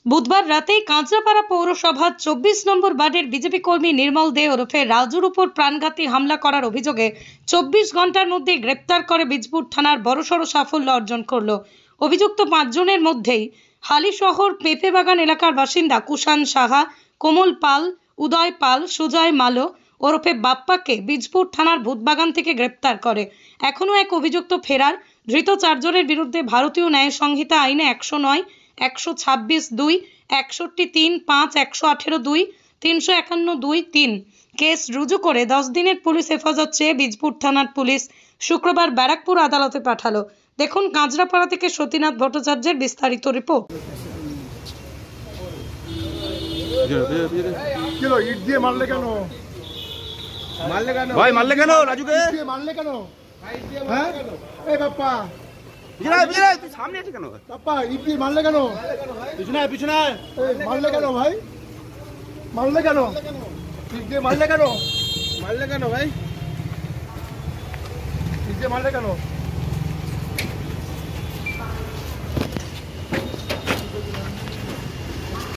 বুধবার রাতেই কাঁচরাপাড়া পৌরসভার 24 নম্বর ওয়ার্ডের বিজেপি কর্মী নির্মল দে ওরফে রাজুর উপর প্রাণঘাতী হামলা করার অভিযোগে 24 ঘন্টার মধ্যে গ্রেপ্তার করে বীজপুর থানার বড়সড় সাফল্য অর্জন করল। অভিযুক্ত 5 জনের মধ্যেই হালিশহর পেঁপেবাগান এলাকার বাসিন্দা কুষাণ সাহা, কোমল পাল, উদয় পাল, সুজয় মালো ওরফে বাপ্পাকে বীজপুর থানার ভূতবাগান থেকে গ্রেপ্তার করে। এখনও এক অভিযুক্ত ফেরার। ধৃত 4 জনের বিরুদ্ধে ভারতীয় ন্যায় সংহিতা আইনে 109, 126(2), 61(3)(5), 118(2), 351(2)(3 কেস রুজু করে 10 দিনের পুলিশ হেফাজত চেয়ে বীজপুর থানার পুলিশ শুক্রবার ব্যারাকপুর আদালতে পাঠালো। দেখুন কাঁচরাপাড়া থেকে সতীনাথ ভট্টাচার্যের বিস্তারিত রিপোর্ট। ইট দিয়ে মারলে কেন? ভাই মারলে কেন রাজুকে? মারলে কেন? হ্যাঁ এই বাপ্পা তুই সামনে আছিস কেন? বাপ্পা ইট দিয়ে মারলে কেন? পিছনে পিছনে মারলে কেন ভাই? মারলে কেন? ইট দিয়ে মারলে কেন? মারলে কেন ভাই? ইট দিয়ে মারলে কেন?